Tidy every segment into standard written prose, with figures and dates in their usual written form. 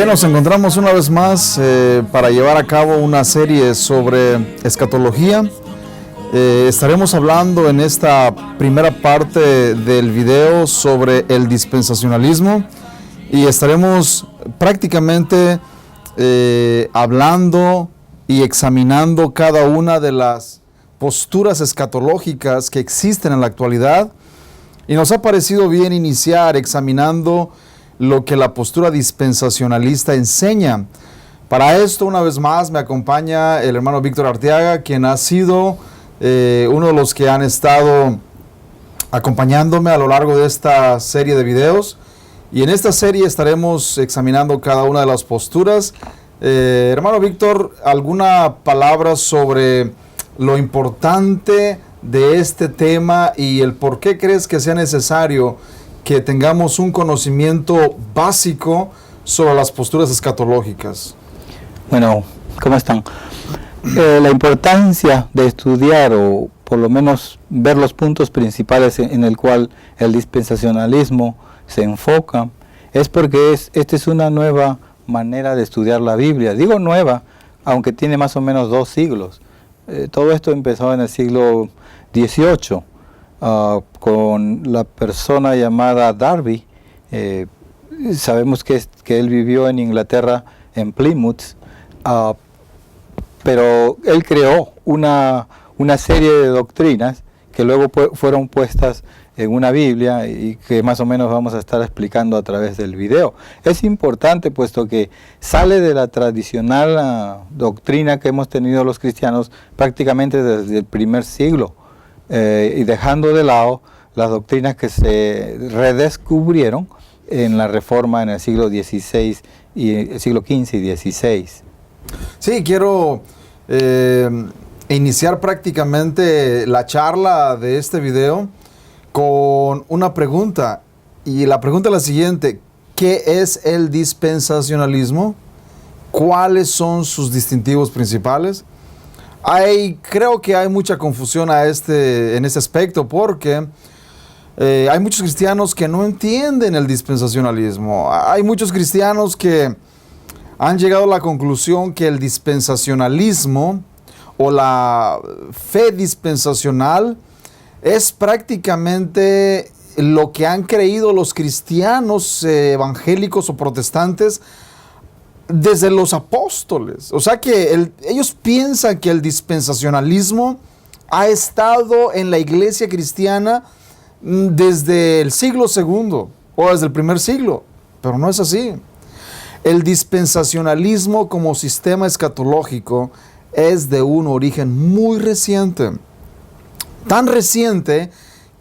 Bien, nos encontramos una vez más para llevar a cabo una serie sobre escatología. Estaremos hablando en esta primera parte del video sobre el dispensacionalismo y estaremos prácticamente hablando y examinando cada una de las posturas escatológicas que existen en la actualidad, y nos ha parecido bien iniciar examinando lo que la postura dispensacionalista enseña. Para esto, una vez más, me acompaña el hermano Víctor Arteaga, quien ha sido uno de los que han estado acompañándome a lo largo de esta serie de videos. Y en esta serie estaremos examinando cada una de las posturas. Hermano Víctor, ¿alguna palabra sobre lo importante de este tema y el por qué crees que sea necesario que tengamos un conocimiento básico sobre las posturas escatológicas? Bueno, ¿cómo están? La importancia de estudiar o por lo menos ver los puntos principales en el cual el dispensacionalismo se enfoca es porque esta es una nueva manera de estudiar la Biblia. Digo nueva, aunque tiene más o menos 2 siglos. Todo esto empezó en el siglo XVIII. Con la persona llamada Darby. Sabemos que él vivió en Inglaterra, en Plymouth, pero él creó una serie de doctrinas que luego fueron puestas en una Biblia y que más o menos vamos a estar explicando a través del video. Es importante puesto que sale de la tradicional doctrina que hemos tenido los cristianos prácticamente desde el primer siglo. Y dejando de lado las doctrinas que se redescubrieron en la Reforma en el siglo XVI y el siglo XV y XVI. Sí, quiero iniciar prácticamente la charla de este video con una pregunta. Y la pregunta es la siguiente: ¿qué es el dispensacionalismo? ¿Cuáles son sus distintivos principales? Creo que hay mucha confusión en este aspecto porque hay muchos cristianos que no entienden el dispensacionalismo. Hay muchos cristianos que han llegado a la conclusión que el dispensacionalismo o la fe dispensacional es prácticamente lo que han creído los cristianos evangélicos o protestantes desde los apóstoles. O sea que ellos piensan que el dispensacionalismo ha estado en la iglesia cristiana desde el siglo II o desde el primer siglo, pero no es así. El dispensacionalismo como sistema escatológico es de un origen muy reciente, tan reciente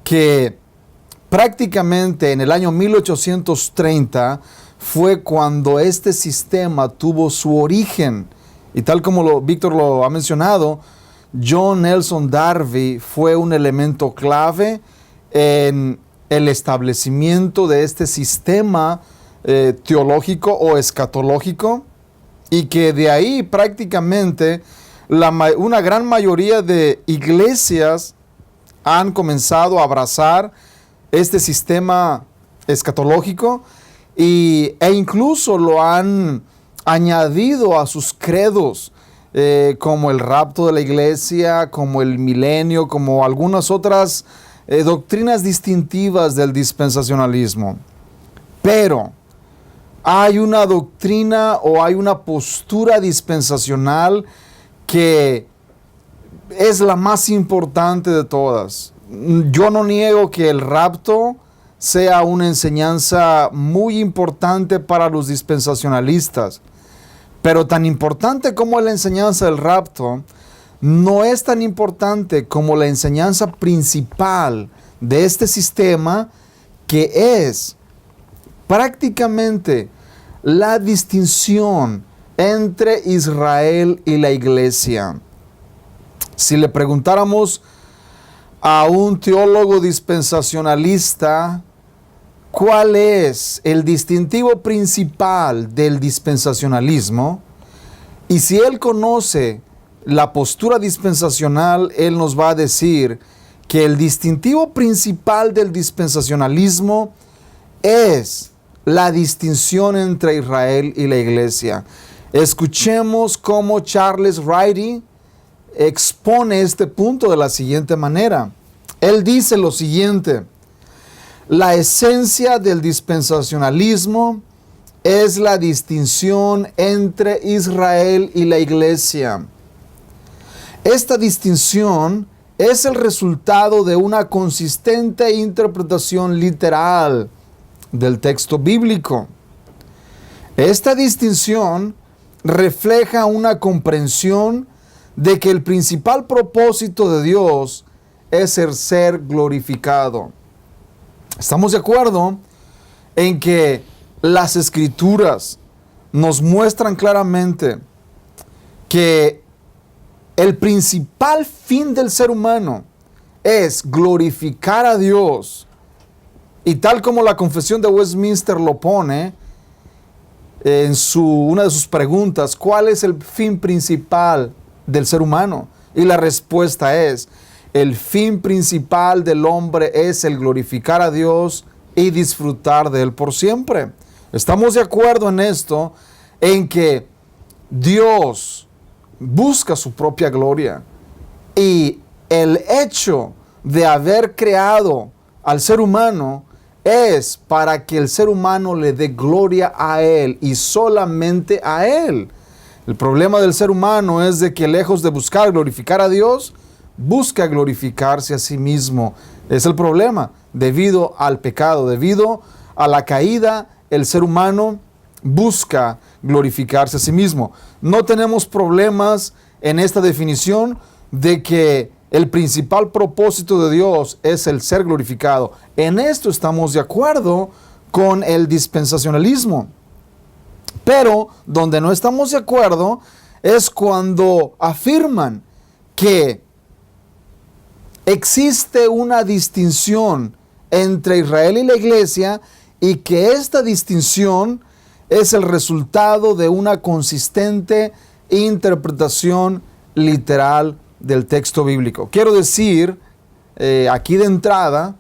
que prácticamente en el año 1830 fue cuando este sistema tuvo su origen. Y tal como Víctor lo ha mencionado, John Nelson Darby fue un elemento clave en el establecimiento de este sistema teológico o escatológico, y que de ahí prácticamente una gran mayoría de iglesias han comenzado a abrazar este sistema escatológico e incluso lo han añadido a sus credos, como el rapto de la iglesia, como el milenio, como algunas otras doctrinas distintivas del dispensacionalismo. Pero hay una doctrina o hay una postura dispensacional que es la más importante de todas. Yo no niego que el rapto sea una enseñanza muy importante para los dispensacionalistas, pero tan importante como la enseñanza del rapto, no es tan importante como la enseñanza principal de este sistema, que es prácticamente la distinción entre Israel y la iglesia. Si le preguntáramos a un teólogo dispensacionalista cuál es el distintivo principal del dispensacionalismo, y si él conoce la postura dispensacional, él nos va a decir que el distintivo principal del dispensacionalismo es la distinción entre Israel y la iglesia. Escuchemos cómo Charles Wrighty expone este punto de la siguiente manera. Él dice lo siguiente: la esencia del dispensacionalismo es la distinción entre Israel y la iglesia. Esta distinción es el resultado de una consistente interpretación literal del texto bíblico. Esta distinción refleja una comprensión de que el principal propósito de Dios es el ser glorificado. Estamos de acuerdo en que las Escrituras nos muestran claramente que el principal fin del ser humano es glorificar a Dios. Y tal como la Confesión de Westminster lo pone en una de sus preguntas, ¿cuál es el fin principal del ser humano? Y la respuesta es: el fin principal del hombre es el glorificar a Dios y disfrutar de Él por siempre. Estamos de acuerdo en esto, en que Dios busca su propia gloria, y el hecho de haber creado al ser humano es para que el ser humano le dé gloria a Él y solamente a Él. El problema del ser humano es de que, lejos de buscar glorificar a Dios, busca glorificarse a sí mismo. Es el problema. Debido al pecado, debido a la caída, el ser humano busca glorificarse a sí mismo. No tenemos problemas en esta definición de que el principal propósito de Dios es el ser glorificado. En esto estamos de acuerdo con el dispensacionalismo. Pero donde no estamos de acuerdo es cuando afirman que existe una distinción entre Israel y la iglesia, y que esta distinción es el resultado de una consistente interpretación literal del texto bíblico. Quiero decir aquí de entrada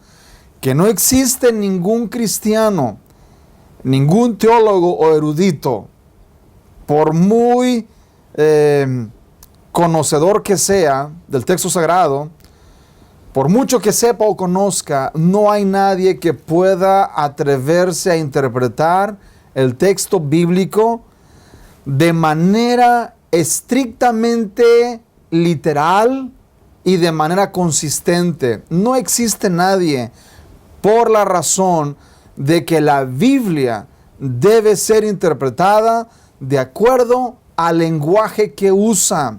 que no existe ningún cristiano, ningún teólogo o erudito, por muy conocedor que sea del texto sagrado, por mucho que sepa o conozca, no hay nadie que pueda atreverse a interpretar el texto bíblico de manera estrictamente literal y de manera consistente. No existe nadie, por la razón de que la Biblia debe ser interpretada de acuerdo al lenguaje que usa.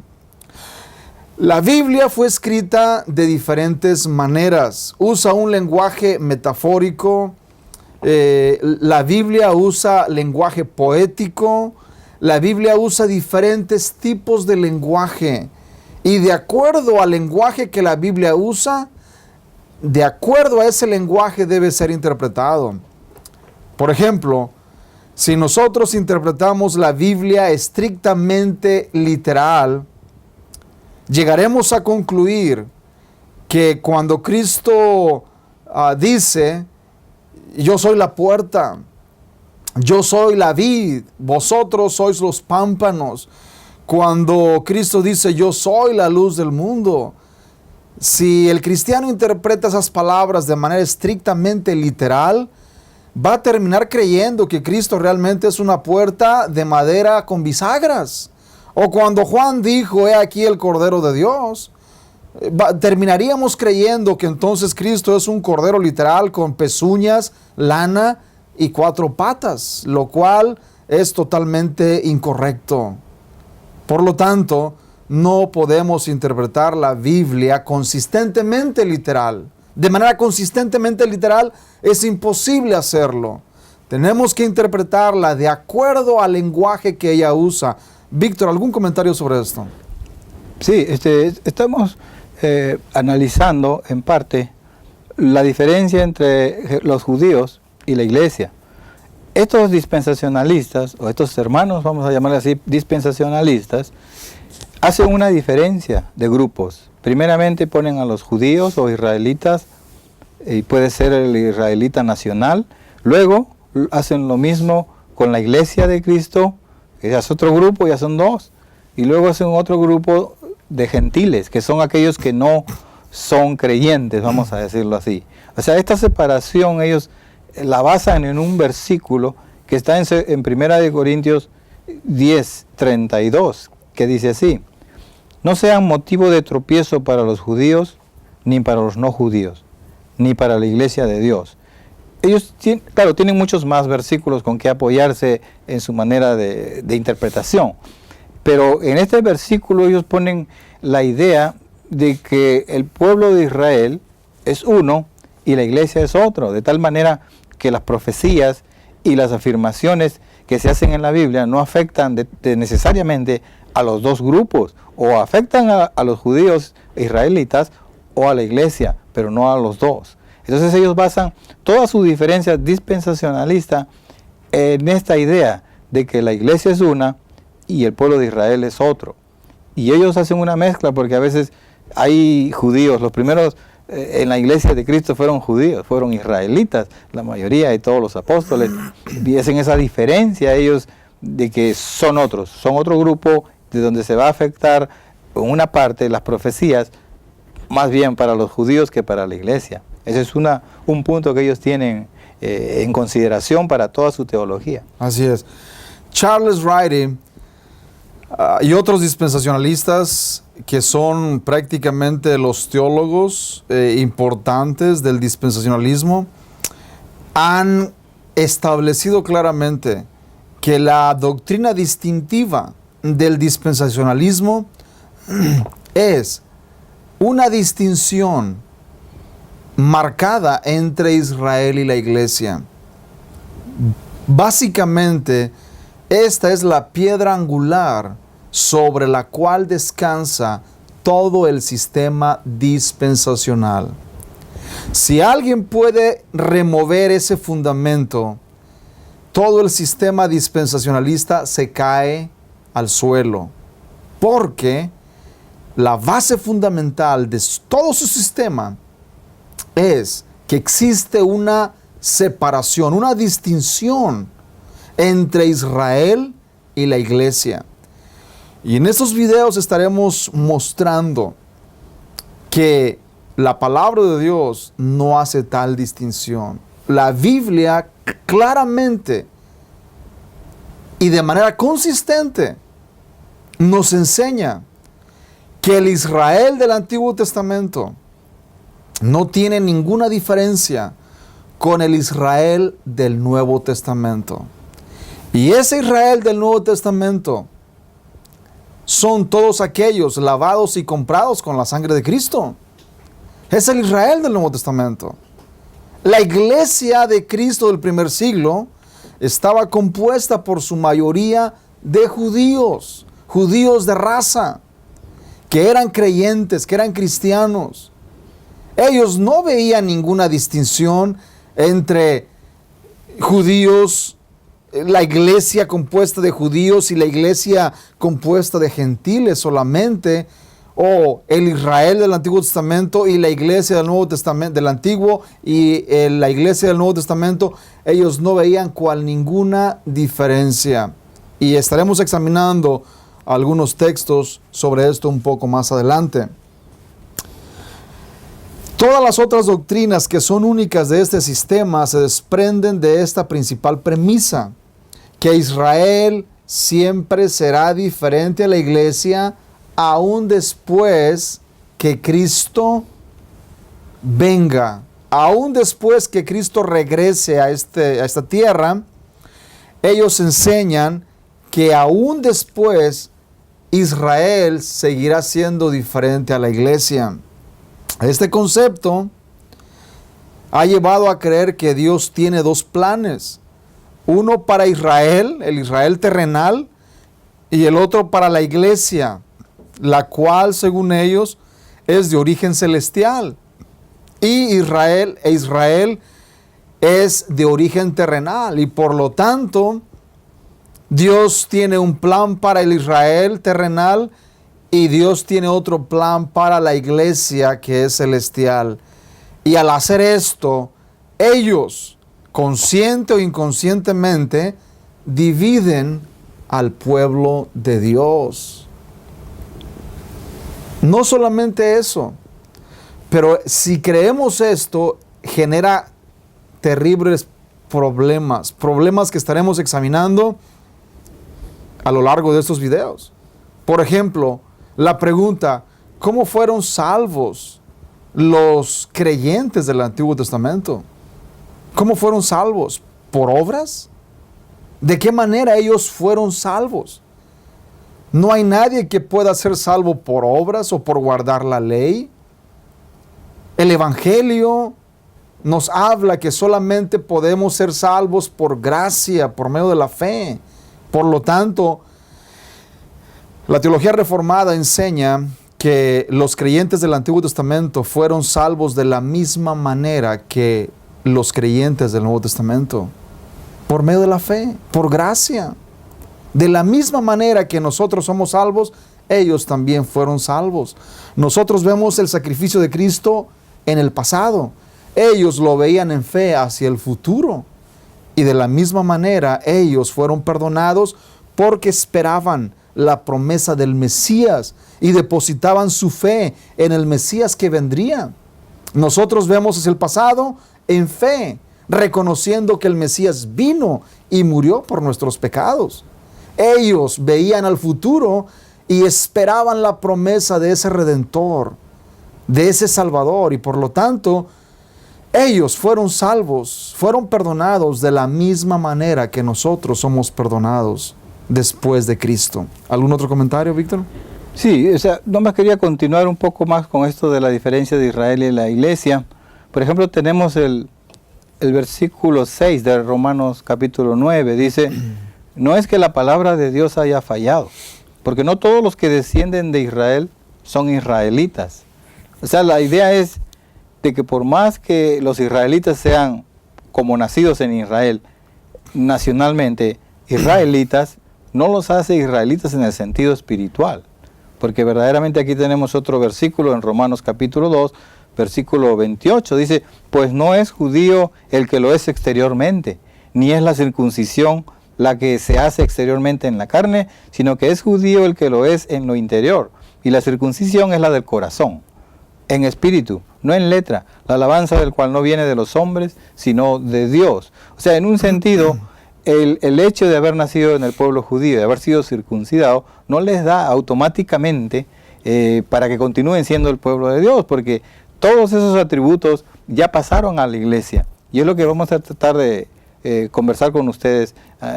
La Biblia fue escrita de diferentes maneras. Usa un lenguaje metafórico. La Biblia usa lenguaje poético. La Biblia usa diferentes tipos de lenguaje. Y de acuerdo al lenguaje que la Biblia usa, de acuerdo a ese lenguaje debe ser interpretado. Por ejemplo, si nosotros interpretamos la Biblia estrictamente literal, llegaremos a concluir que cuando Cristo dice: yo soy la puerta, yo soy la vid, vosotros sois los pámpanos. Cuando Cristo dice: yo soy la luz del mundo. Si el cristiano interpreta esas palabras de manera estrictamente literal, va a terminar creyendo que Cristo realmente es una puerta de madera con bisagras. O cuando Juan dijo: he aquí el Cordero de Dios, terminaríamos creyendo que entonces Cristo es un cordero literal con pezuñas, lana y 4 patas, lo cual es totalmente incorrecto. Por lo tanto, no podemos interpretar la Biblia consistentemente literal. De manera consistentemente literal es imposible hacerlo. Tenemos que interpretarla de acuerdo al lenguaje que ella usa. Víctor, ¿algún comentario sobre esto? Sí, estamos analizando en parte la diferencia entre los judíos y la iglesia. Estos dispensacionalistas, o estos hermanos, vamos a llamarles así, dispensacionalistas, hacen una diferencia de grupos. Primeramente ponen a los judíos o israelitas, y puede ser el israelita nacional. Luego hacen lo mismo con la iglesia de Cristo, que ya es otro grupo, ya son dos, y luego hacen otro grupo de gentiles, que son aquellos que no son creyentes, vamos a decirlo así. O sea, esta separación ellos la basan en un versículo que está en 1 Corintios 10:32, que dice así: no sean motivo de tropiezo para los judíos, ni para los no judíos, ni para la iglesia de Dios. Ellos tienen muchos más versículos con que apoyarse en su manera de interpretación, pero en este versículo ellos ponen la idea de que el pueblo de Israel es uno y la iglesia es otro, de tal manera que las profecías y las afirmaciones que se hacen en la Biblia no afectan necesariamente a los dos grupos, o afectan a los judíos israelitas o a la iglesia, pero no a los dos. Entonces ellos basan toda su diferencia dispensacionalista en esta idea de que la iglesia es una y el pueblo de Israel es otro. Y ellos hacen una mezcla porque a veces hay judíos, los primeros en la iglesia de Cristo fueron judíos, fueron israelitas, la mayoría de todos los apóstoles, y hacen esa diferencia ellos de que son otros, son otro grupo de donde se va a afectar en una parte las profecías, más bien para los judíos que para la iglesia. Ese es un punto que ellos tienen en consideración para toda su teología. Así es. Charles Ryrie y otros dispensacionalistas que son prácticamente los teólogos importantes del dispensacionalismo han establecido claramente que la doctrina distintiva del dispensacionalismo es una distinción marcada entre Israel y la iglesia. Básicamente, esta es la piedra angular sobre la cual descansa todo el sistema dispensacional. Si alguien puede remover ese fundamento, todo el sistema dispensacionalista se cae al suelo, porque la base fundamental de todo su sistema es que existe una separación, una distinción entre Israel y la iglesia. Y en estos videos estaremos mostrando que la palabra de Dios no hace tal distinción. La Biblia claramente y de manera consistente nos enseña que el Israel del Antiguo Testamento no tiene ninguna diferencia con el Israel del Nuevo Testamento. Y ese Israel del Nuevo Testamento son todos aquellos lavados y comprados con la sangre de Cristo. Es el Israel del Nuevo Testamento. La iglesia de Cristo del primer siglo estaba compuesta por su mayoría de judíos, judíos de raza, que eran creyentes, que eran cristianos. Ellos no veían ninguna distinción entre judíos, la iglesia compuesta de judíos y la iglesia compuesta de gentiles solamente, o el Israel del Antiguo Testamento y la iglesia del Nuevo Testamento, del Antiguo y la iglesia del Nuevo Testamento. Ellos no veían ninguna diferencia. Y estaremos examinando algunos textos sobre esto un poco más adelante. Todas las otras doctrinas que son únicas de este sistema se desprenden de esta principal premisa, que Israel siempre será diferente a la iglesia aún después que Cristo venga, aún después que Cristo regrese a esta tierra. Ellos enseñan que aún después Israel seguirá siendo diferente a la iglesia. Este concepto ha llevado a creer que Dios tiene dos planes. Uno para Israel, el Israel terrenal, y el otro para la iglesia, la cual, según ellos, es de origen celestial. Y Israel es de origen terrenal. Y por lo tanto, Dios tiene un plan para el Israel terrenal y Dios tiene otro plan para la iglesia que es celestial. Y al hacer esto, ellos consciente o inconscientemente, dividen al pueblo de Dios. No solamente eso, pero si creemos esto, genera terribles problemas que estaremos examinando a lo largo de estos videos. Por ejemplo, la pregunta, ¿cómo fueron salvos los creyentes del Antiguo Testamento? ¿Cómo fueron salvos? ¿Por obras? ¿De qué manera ellos fueron salvos? No hay nadie que pueda ser salvo por obras o por guardar la ley. El Evangelio nos habla que solamente podemos ser salvos por gracia, por medio de la fe. Por lo tanto, la teología reformada enseña que los creyentes del Antiguo Testamento fueron salvos de la misma manera que los creyentes del Nuevo Testamento. Por medio de la fe, por gracia. De la misma manera que nosotros somos salvos, ellos también fueron salvos. Nosotros vemos el sacrificio de Cristo en el pasado. Ellos lo veían en fe hacia el futuro. Y de la misma manera, ellos fueron perdonados porque esperaban la promesa del Mesías y depositaban su fe en el Mesías que vendría. Nosotros vemos hacia el pasado en fe, reconociendo que el Mesías vino y murió por nuestros pecados. Ellos veían al futuro y esperaban la promesa de ese Redentor, de ese Salvador, y por lo tanto, ellos fueron salvos, fueron perdonados de la misma manera que nosotros somos perdonados después de Cristo. ¿Algún otro comentario, Víctor? Sí, o sea, nomás quería continuar un poco más con esto de la diferencia de Israel y la iglesia. Por ejemplo, tenemos el versículo 6 de Romanos capítulo 9, dice, no es que la palabra de Dios haya fallado, porque no todos los que descienden de Israel son israelitas. O sea, la idea es de que por más que los israelitas sean como nacidos en Israel, nacionalmente israelitas, no los hace israelitas en el sentido espiritual. Porque verdaderamente aquí tenemos otro versículo en Romanos capítulo 2, versículo 28, dice, pues no es judío el que lo es exteriormente, ni es la circuncisión la que se hace exteriormente en la carne, sino que es judío el que lo es en lo interior. Y la circuncisión es la del corazón, en espíritu, no en letra, la alabanza del cual no viene de los hombres, sino de Dios. O sea, en un sentido, el hecho de haber nacido en el pueblo judío, de haber sido circuncidado, no les da automáticamente para que continúen siendo el pueblo de Dios, porque todos esos atributos ya pasaron a la iglesia. Y es lo que vamos a tratar de conversar con ustedes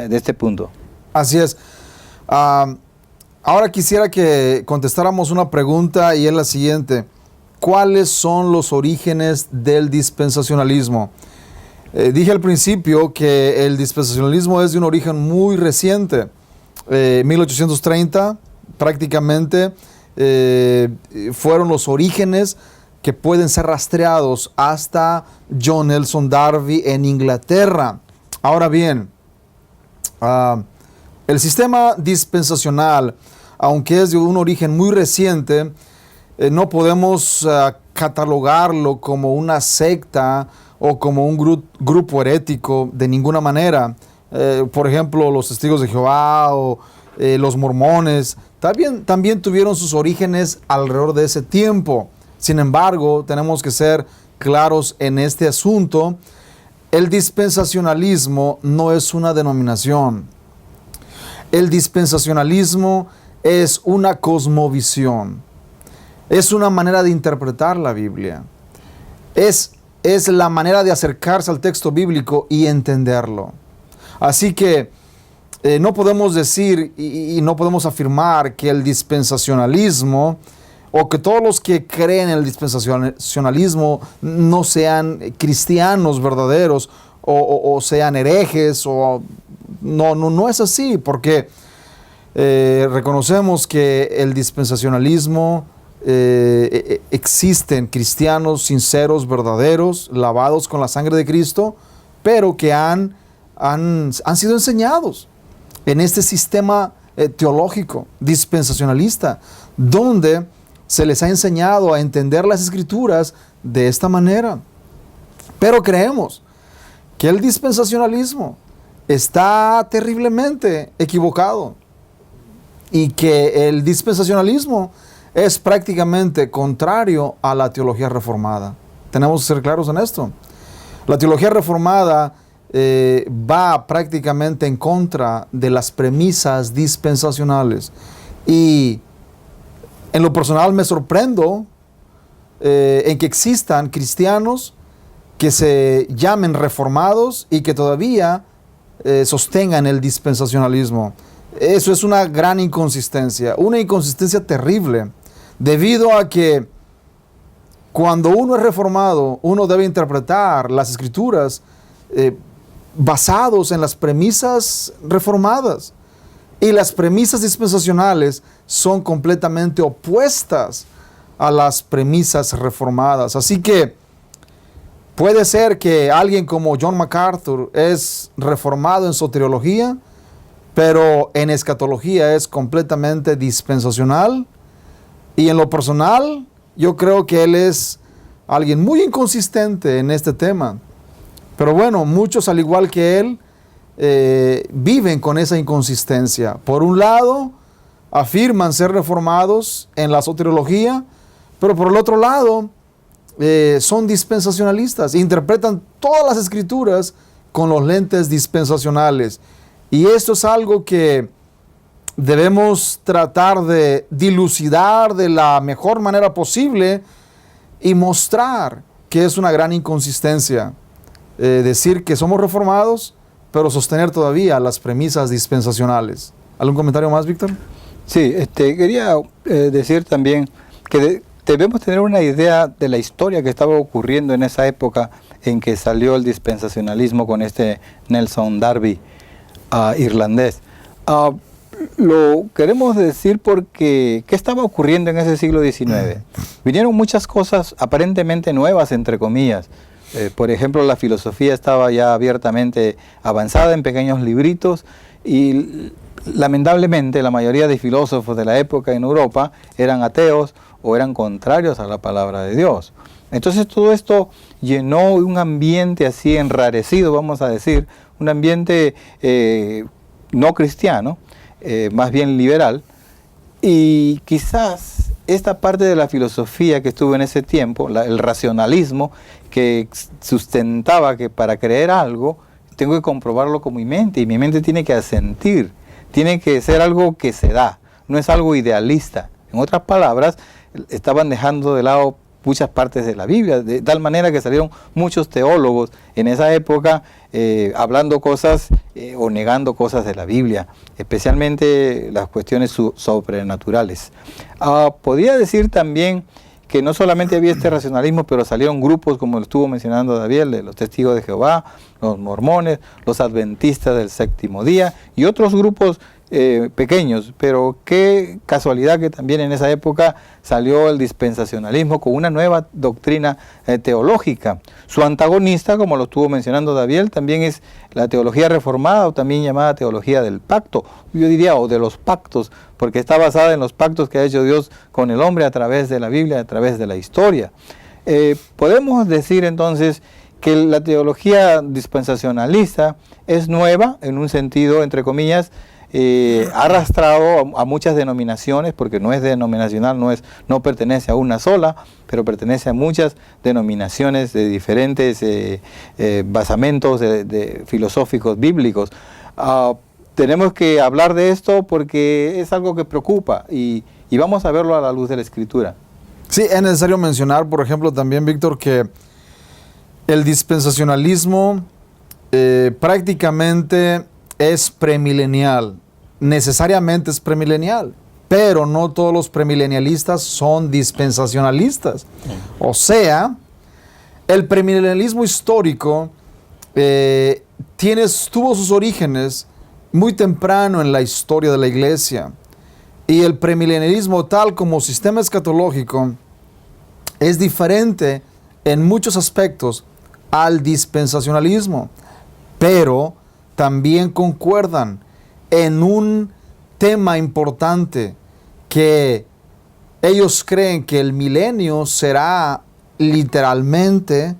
de este punto. Así es. Ahora quisiera que contestáramos una pregunta y es la siguiente. ¿Cuáles son los orígenes del dispensacionalismo? Dije al principio que el dispensacionalismo es de un origen muy reciente. 1830 prácticamente fueron los orígenes que pueden ser rastreados hasta John Nelson Darby en Inglaterra. Ahora bien, el sistema dispensacional, aunque es de un origen muy reciente, no podemos catalogarlo como una secta o como un grupo herético de ninguna manera. Por ejemplo, los testigos de Jehová o los mormones también tuvieron sus orígenes alrededor de ese tiempo. Sin embargo, tenemos que ser claros en este asunto. El dispensacionalismo no es una denominación. El dispensacionalismo es una cosmovisión. Es una manera de interpretar la Biblia. Es la manera de acercarse al texto bíblico y entenderlo. Así que no podemos decir y no podemos afirmar que el dispensacionalismo o que todos los que creen en el dispensacionalismo no sean cristianos verdaderos o sean herejes. No es así, porque reconocemos que el dispensacionalismo existen cristianos sinceros, verdaderos, lavados con la sangre de Cristo, pero que han sido enseñados en este sistema teológico dispensacionalista, donde se les ha enseñado a entender las Escrituras de esta manera. Pero creemos que el dispensacionalismo está terriblemente equivocado y que el dispensacionalismo es prácticamente contrario a la teología reformada. Tenemos que ser claros en esto. La teología reformada va prácticamente en contra de las premisas dispensacionales. Y en lo personal me sorprendo en que existan cristianos que se llamen reformados y que todavía sostengan el dispensacionalismo. Eso es una gran inconsistencia, una inconsistencia terrible, debido a que cuando uno es reformado, uno debe interpretar las escrituras basados en las premisas reformadas. Y las premisas dispensacionales son completamente opuestas a las premisas reformadas. Así que puede ser que alguien como John MacArthur es reformado en soteriología, pero en escatología es completamente dispensacional. Y en lo personal, yo creo que él es alguien muy inconsistente en este tema. Pero bueno, muchos al igual que él viven con esa inconsistencia. Por un lado, afirman ser reformados en la soteriología, pero por el otro lado, son dispensacionalistas. Interpretan todas las escrituras con los lentes dispensacionales. Y esto es algo que debemos tratar de dilucidar de la mejor manera posible y mostrar que es una gran inconsistencia. Decir que somos reformados, pero sostener todavía las premisas dispensacionales. ¿Algún comentario más, Víctor? Sí, quería decir también que debemos tener una idea de la historia que estaba ocurriendo en esa época en que salió el dispensacionalismo con Nelson Darby, irlandés. Lo queremos decir porque ¿qué estaba ocurriendo en ese siglo XIX? Vinieron muchas cosas aparentemente nuevas, entre comillas. Por ejemplo, la filosofía estaba ya abiertamente avanzada en pequeños libritos y lamentablemente la mayoría de filósofos de la época en Europa eran ateos o eran contrarios a la palabra de Dios. Entonces todo esto llenó un ambiente así enrarecido, vamos a decir, un ambiente no cristiano, más bien liberal, y quizás esta parte de la filosofía que estuvo en ese tiempo, el racionalismo, que sustentaba que para creer algo tengo que comprobarlo con mi mente, y mi mente tiene que asentir, tiene que ser algo que se da, no es algo idealista. En otras palabras, estaban dejando de lado muchas partes de la Biblia, de tal manera que salieron muchos teólogos en esa época hablando cosas o negando cosas de la Biblia, especialmente las cuestiones sobrenaturales. Podría decir también que no solamente había este racionalismo, pero salieron grupos, como lo estuvo mencionando David, de los testigos de Jehová, los mormones, los adventistas del séptimo día y otros grupos pequeños, pero qué casualidad que también en esa época salió el dispensacionalismo con una nueva doctrina teológica. Su antagonista, como lo estuvo mencionando David, también es la teología reformada, o también llamada teología del pacto, yo diría, o de los pactos, porque está basada en los pactos que ha hecho Dios con el hombre a través de la Biblia, a través de la historia. Podemos decir entonces que la teología dispensacionalista es nueva, en un sentido, entre comillas, ha arrastrado a muchas denominaciones, porque no es denominacional, no pertenece a una sola, pero pertenece a muchas denominaciones de diferentes basamentos filosóficos bíblicos. Tenemos que hablar de esto porque es algo que preocupa y vamos a verlo a la luz de la Escritura. Sí, es necesario mencionar, por ejemplo, también, Víctor, que el dispensacionalismo prácticamente es premilenial. Necesariamente es premilenial, pero no todos los premilenialistas son dispensacionalistas. O sea, el premilenialismo histórico tuvo sus orígenes muy temprano en la historia de la iglesia, y el premilenialismo tal como sistema escatológico es diferente en muchos aspectos al dispensacionalismo, pero también concuerdan en un tema importante, que ellos creen que el milenio será literalmente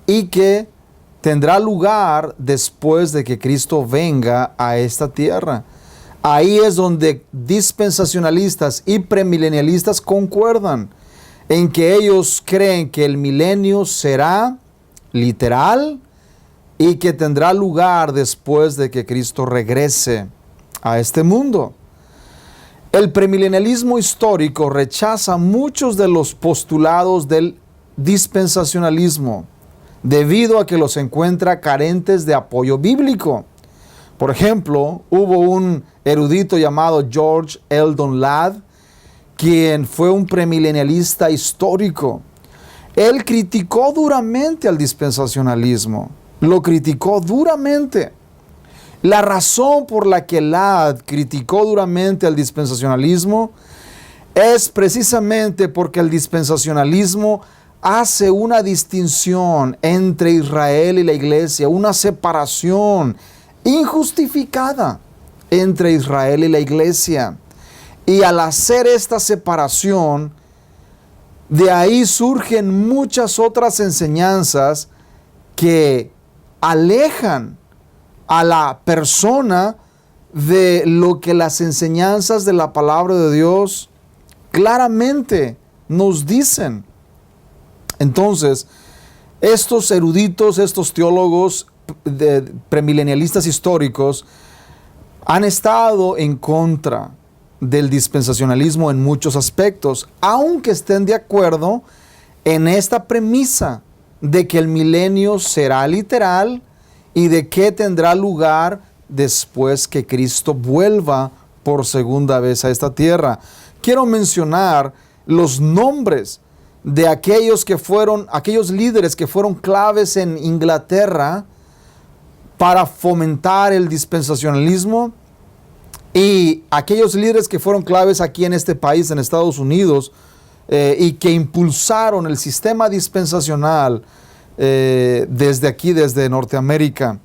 y que tendrá lugar después de que Cristo venga a esta tierra. Ahí es donde dispensacionalistas y premilenialistas concuerdan en que ellos creen que el milenio será literal y que tendrá lugar después de que Cristo regrese a este mundo. El premilenialismo histórico rechaza muchos de los postulados del dispensacionalismo debido a que los encuentra carentes de apoyo bíblico. Por ejemplo, hubo un erudito llamado George Eldon Ladd, quien fue un premilenialista histórico. Él criticó duramente al dispensacionalismo, lo criticó duramente. La razón por la que Ladd criticó duramente al dispensacionalismo es precisamente porque el dispensacionalismo hace una distinción entre Israel y la iglesia, una separación injustificada entre Israel y la iglesia. Y al hacer esta separación, de ahí surgen muchas otras enseñanzas que alejan a la persona de lo que las enseñanzas de la palabra de Dios claramente nos dicen. Entonces, estos eruditos, estos teólogos premilenialistas históricos han estado en contra del dispensacionalismo en muchos aspectos, aunque estén de acuerdo en esta premisa de que el milenio será literal y de que tendrá lugar después que Cristo vuelva por segunda vez a esta tierra. Quiero mencionar los nombres de aquellos líderes que fueron claves en Inglaterra para fomentar el dispensacionalismo, y aquellos líderes que fueron claves aquí en este país, en Estados Unidos, y que impulsaron el sistema dispensacional desde aquí, desde Norteamérica.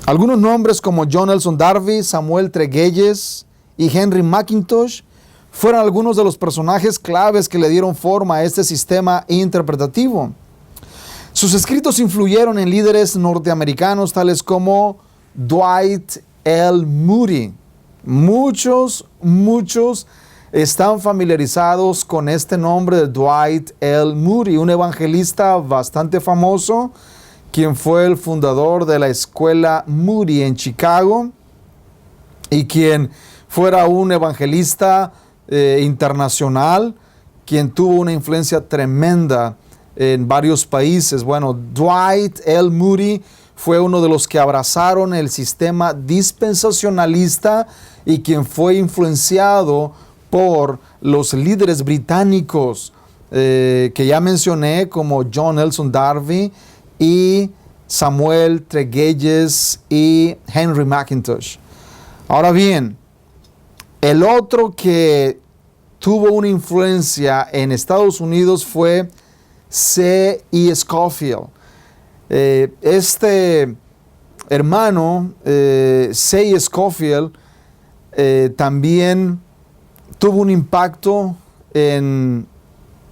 Algunos nombres como John Nelson Darby, Samuel Tregelles y Henry McIntosh fueron algunos de los personajes claves que le dieron forma a este sistema interpretativo. Sus escritos influyeron en líderes norteamericanos tales como Dwight L. Moody. Muchos están familiarizados con este nombre de Dwight L. Moody, un evangelista bastante famoso, quien fue el fundador de la escuela Moody en Chicago y quien fuera un evangelista internacional, quien tuvo una influencia tremenda en varios países. Bueno, Dwight L. Moody fue uno de los que abrazaron el sistema dispensacionalista y quien fue influenciado por los líderes británicos que ya mencioné, como John Nelson Darby y Samuel Tregelles y Henry McIntosh. Ahora bien, el otro que tuvo una influencia en Estados Unidos fue C.E. Scofield. Este hermano, C.E. Scofield, también tuvo un impacto en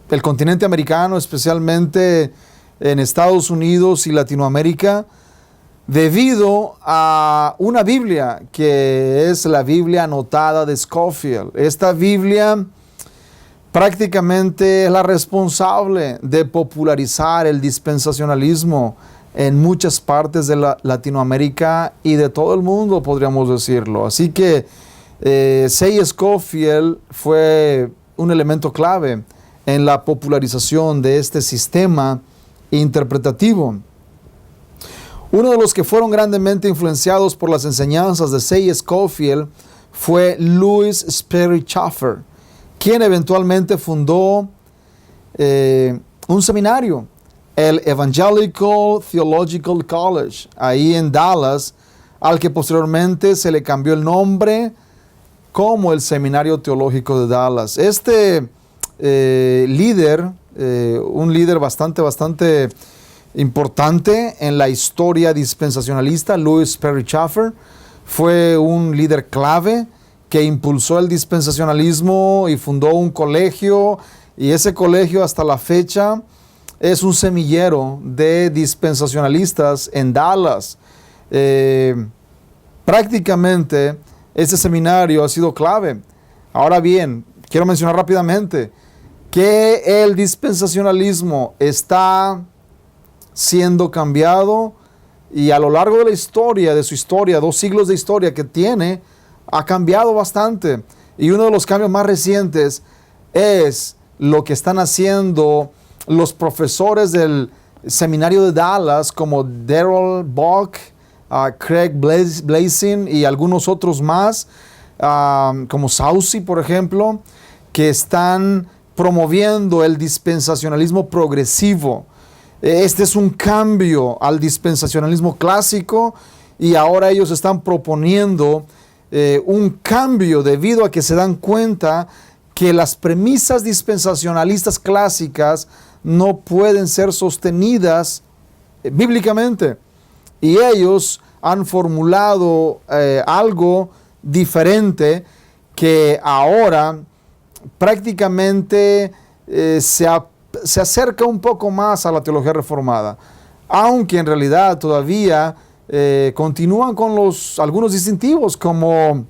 el continente americano, especialmente en Estados Unidos y Latinoamérica, debido a una Biblia que es la Biblia anotada de Scofield. Esta Biblia prácticamente es la responsable de popularizar el dispensacionalismo en muchas partes de Latinoamérica y de todo el mundo, podríamos decirlo. Así que C.E. Scofield fue un elemento clave en la popularización de este sistema interpretativo. Uno de los que fueron grandemente influenciados por las enseñanzas de C.E. Scofield fue Louis Sperry Chafer, quien eventualmente fundó un seminario, el Evangelical Theological College, ahí en Dallas, al que posteriormente se le cambió el nombre como el Seminario Teológico de Dallas. Este líder, un líder bastante importante en la historia dispensacionalista, Louis Sperry Chafer, fue un líder clave que impulsó el dispensacionalismo y fundó un colegio, y ese colegio hasta la fecha es un semillero de dispensacionalistas en Dallas. Prácticamente este seminario ha sido clave. Ahora bien, quiero mencionar rápidamente que el dispensacionalismo está siendo cambiado y a lo largo de la historia, de su historia, 2 siglos de historia que tiene, ha cambiado bastante. Y uno de los cambios más recientes es lo que están haciendo los profesores del seminario de Dallas, como Darrell Buck, Craig Blazing y algunos otros más, como Saucy, por ejemplo, que están promoviendo el dispensacionalismo progresivo. Este es un cambio al dispensacionalismo clásico y ahora ellos están proponiendo un cambio debido a que se dan cuenta que las premisas dispensacionalistas clásicas no pueden ser sostenidas bíblicamente. Y ellos han formulado algo diferente que ahora prácticamente se acerca un poco más a la teología reformada, aunque en realidad todavía continúan con algunos distintivos, como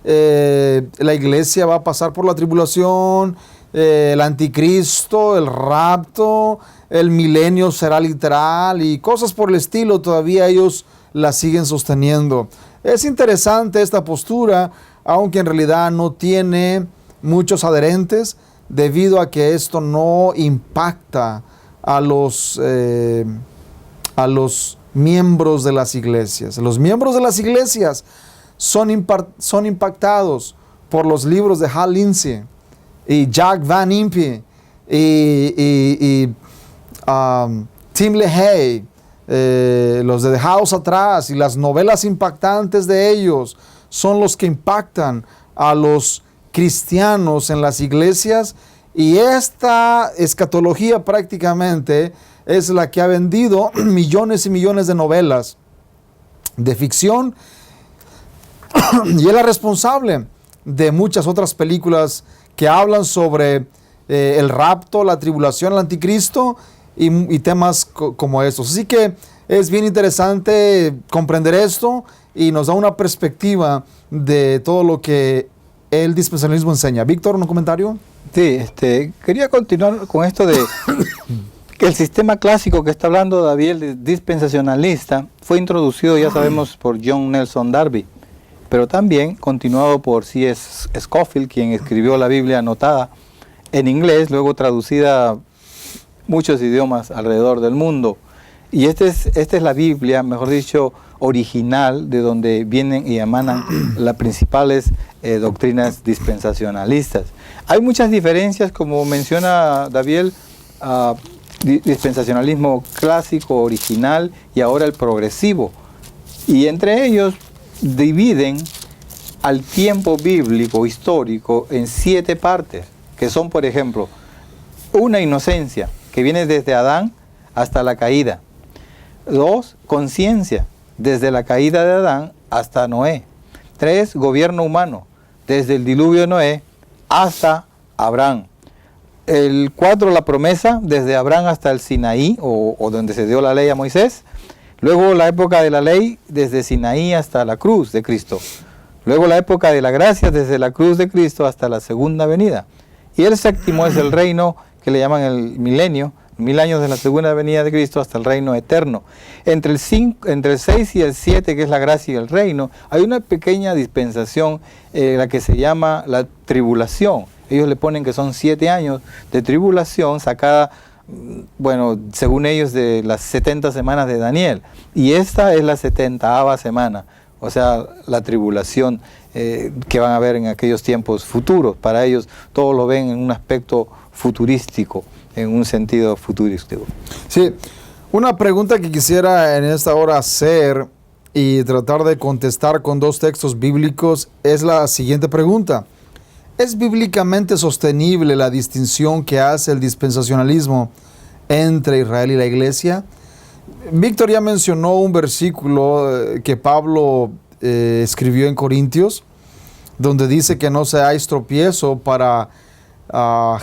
la iglesia va a pasar por la tribulación, el anticristo, el rapto, el milenio será literal y cosas por el estilo. Todavía ellos la siguen sosteniendo. Es interesante esta postura, aunque en realidad no tiene muchos adherentes, debido a que esto no impacta a los miembros de las iglesias. Los miembros de las iglesias son impactados por los libros de Hal Lindsey y Jack Van Impe y Tim LaHaye, los de Dejados Atrás, y las novelas impactantes de ellos son los que impactan a los cristianos en las iglesias, y esta escatología prácticamente es la que ha vendido millones y millones de novelas de ficción y es la responsable de muchas otras películas que hablan sobre el rapto, la tribulación, el anticristo y temas como estos. Así que es bien interesante comprender esto y nos da una perspectiva de todo lo que el dispensacionalismo enseña. Víctor, ¿un comentario? Sí, quería continuar con esto de que el sistema clásico que está hablando David, el dispensacionalista, fue introducido, ya sabemos, por John Nelson Darby, pero también continuado por C.S. Scofield, quien escribió la Biblia anotada en inglés, luego traducida a muchos idiomas alrededor del mundo. Y esta es la Biblia, mejor dicho, original, de donde vienen y emanan las principales doctrinas dispensacionalistas. Hay muchas diferencias, como menciona David, dispensacionalismo clásico, original, y ahora el progresivo. Y entre ellos dividen al tiempo bíblico, histórico, en 7 partes, que son, por ejemplo, una inocencia, que viene desde Adán hasta la caída. 2, conciencia, desde la caída de Adán hasta Noé. 3, gobierno humano, desde el diluvio de Noé hasta Abraham. El 4, la promesa, desde Abraham hasta el Sinaí, o donde se dio la ley a Moisés. Luego la época de la ley, desde Sinaí hasta la cruz de Cristo. Luego la época de la gracia, desde la cruz de Cristo hasta la segunda venida. Y el 7º es el reino, que le llaman el milenio, 1000 años de la segunda venida de Cristo hasta el reino eterno. Entre el 6 y el 7, que es la gracia y el reino, hay una pequeña dispensación, la que se llama la tribulación. Ellos le ponen que son 7 años de tribulación sacada, bueno, según ellos, de las 70 semanas de Daniel. Y esta es la 70ª semana, o sea, la tribulación que van a ver en aquellos tiempos futuros. Para ellos, todos lo ven en un aspecto futurístico, en un sentido futurístico. Sí, una pregunta que quisiera en esta hora hacer y tratar de contestar con 2 textos bíblicos es la siguiente pregunta. ¿Es bíblicamente sostenible la distinción que hace el dispensacionalismo entre Israel y la iglesia? Víctor ya mencionó un versículo que Pablo escribió en Corintios, donde dice que no seáis tropiezo para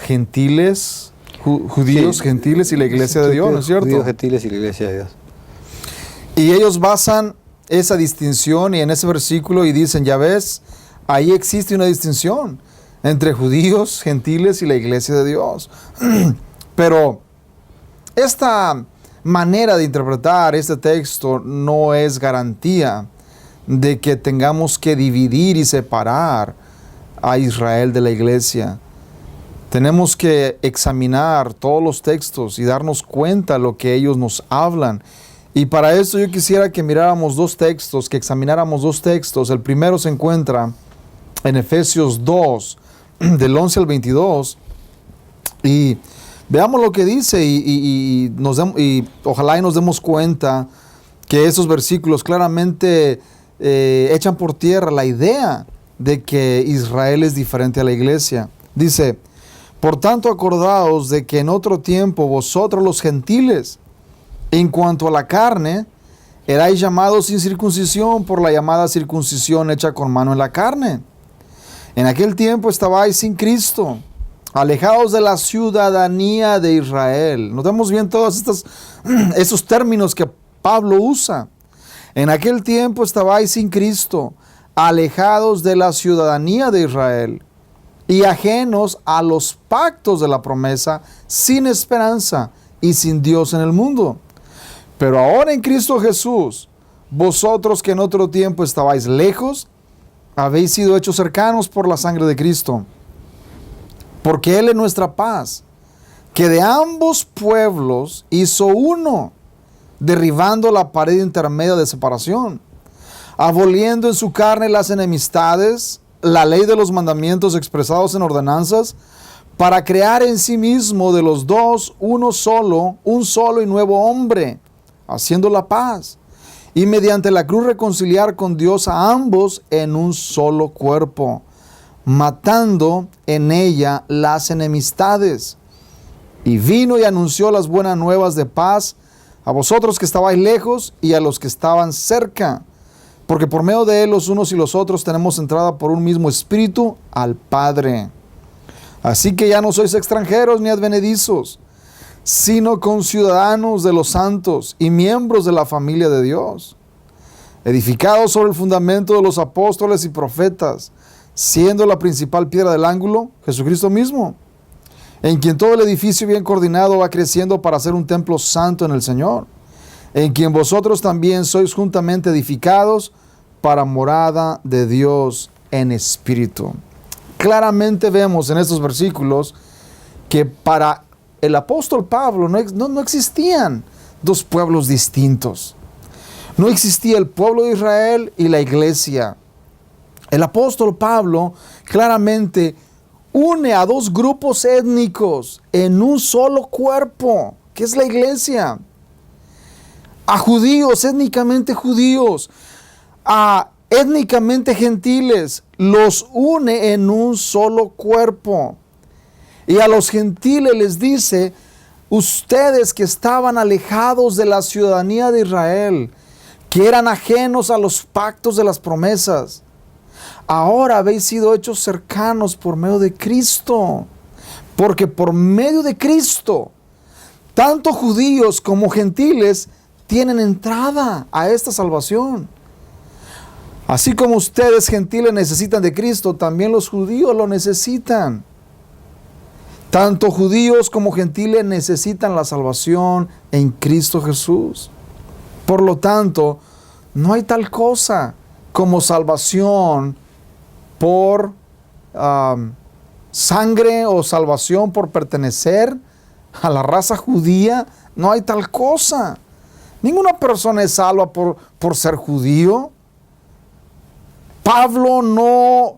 gentiles Judíos, Sí. gentiles y la iglesia de Dios, ¿no es cierto? Judíos, gentiles y la iglesia de Dios. Y ellos basan esa distinción y en ese versículo y dicen, ya ves, ahí existe una distinción entre judíos, gentiles y la iglesia de Dios. Pero esta manera de interpretar este texto no es garantía de que tengamos que dividir y separar a Israel de la iglesia. Tenemos que examinar todos los textos y darnos cuenta de lo que ellos nos hablan. Y para eso yo quisiera que miráramos dos textos, que examináramos dos textos. El primero se encuentra en Efesios 2, del 11 al 22. Y veamos lo que dice y ojalá y nos demos cuenta que esos versículos claramente echan por tierra la idea de que Israel es diferente a la iglesia. Dice, por tanto acordaos de que en otro tiempo vosotros los gentiles, en cuanto a la carne, erais llamados sin circuncisión por la llamada circuncisión hecha con mano en la carne. En aquel tiempo estabais sin Cristo, alejados de la ciudadanía de Israel. Notemos bien todos esos términos que Pablo usa. En aquel tiempo estabais sin Cristo, alejados de la ciudadanía de Israel y ajenos a los pactos de la promesa, sin esperanza y sin Dios en el mundo. Pero ahora en Cristo Jesús, vosotros que en otro tiempo estabais lejos, habéis sido hechos cercanos por la sangre de Cristo. Porque Él es nuestra paz, que de ambos pueblos hizo uno, derribando la pared intermedia de separación, aboliendo en su carne las enemistades, la ley de los mandamientos expresados en ordenanzas, para crear en sí mismo de los dos un solo y nuevo hombre, haciendo la paz, y mediante la cruz reconciliar con Dios a ambos en un solo cuerpo, matando en ella las enemistades. Y vino y anunció las buenas nuevas de paz a vosotros que estabais lejos y a los que estaban cerca, porque por medio de él los unos y los otros tenemos entrada por un mismo espíritu al Padre. Así que ya no sois extranjeros ni advenedizos, sino conciudadanos de los santos y miembros de la familia de Dios, edificados sobre el fundamento de los apóstoles y profetas, siendo la principal piedra del ángulo Jesucristo mismo, en quien todo el edificio bien coordinado va creciendo para ser un templo santo en el Señor, en quien vosotros también sois juntamente edificados para morada de Dios en espíritu. Claramente vemos en estos versículos que para el apóstol Pablo no existían dos pueblos distintos. No existía el pueblo de Israel y la iglesia. El apóstol Pablo claramente une a dos grupos étnicos en un solo cuerpo, que es la iglesia. A judíos, étnicamente judíos, a étnicamente gentiles, los une en un solo cuerpo. Y a los gentiles les dice, ustedes que estaban alejados de la ciudadanía de Israel, que eran ajenos a los pactos de las promesas, ahora habéis sido hechos cercanos por medio de Cristo. Porque por medio de Cristo, tanto judíos como gentiles tienen entrada a esta salvación. Así como ustedes gentiles necesitan de Cristo, también los judíos lo necesitan. Tanto judíos como gentiles necesitan la salvación en Cristo Jesús. Por lo tanto, no hay tal cosa como salvación por sangre o salvación por pertenecer a la raza judía. No hay tal cosa. Ninguna persona es salva por ser judío. Pablo no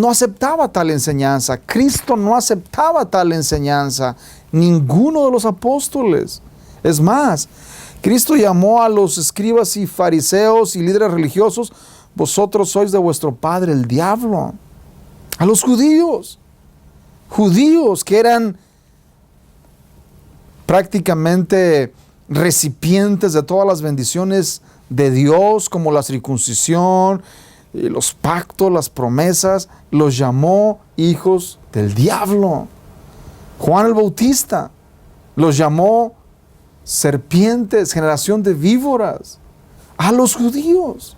aceptaba tal enseñanza. Cristo no aceptaba tal enseñanza. Ninguno de los apóstoles. Es más, Cristo llamó a los escribas y fariseos y líderes religiosos, vosotros sois de vuestro padre el diablo. A los judíos que eran prácticamente recipientes de todas las bendiciones de Dios, como la circuncisión, los pactos, las promesas, los llamó hijos del diablo. Juan el Bautista los llamó serpientes, generación de víboras, a los judíos.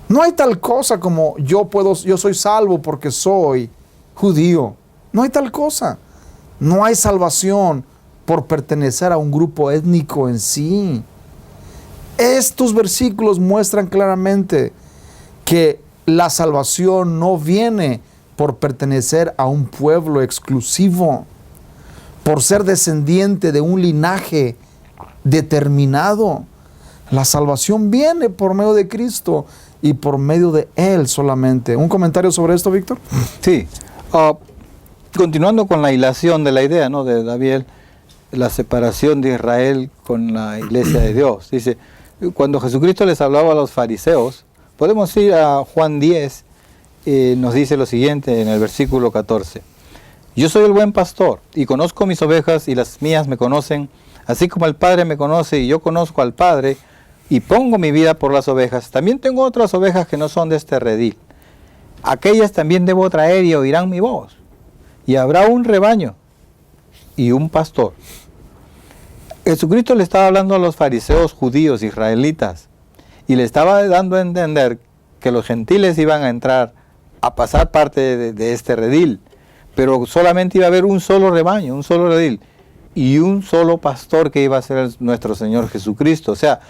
No hay tal cosa como yo soy salvo porque soy judío. No hay tal cosa. No hay salvación por pertenecer a un grupo étnico en sí. Estos versículos muestran claramente que la salvación no viene por pertenecer a un pueblo exclusivo, por ser descendiente de un linaje determinado. La salvación viene por medio de Cristo y por medio de Él solamente. ¿Un comentario sobre esto, Víctor? Sí. Continuando con la hilación de la idea, ¿no?, de David, la separación de Israel con la iglesia de Dios. Dice, cuando Jesucristo les hablaba a los fariseos, podemos ir a Juan 10, nos dice lo siguiente en el versículo 14. Yo soy el buen pastor y conozco mis ovejas y las mías me conocen, así como el Padre me conoce y yo conozco al Padre y pongo mi vida por las ovejas. También tengo otras ovejas que no son de este redil. Aquellas también debo traer y oirán mi voz. Y habrá un rebaño y un pastor. Jesucristo le estaba hablando a los fariseos judíos, israelitas, y le estaba dando a entender que los gentiles iban a entrar a pasar parte de este redil, pero solamente iba a haber un solo rebaño, un solo redil, y un solo pastor que iba a ser nuestro Señor Jesucristo. O sea,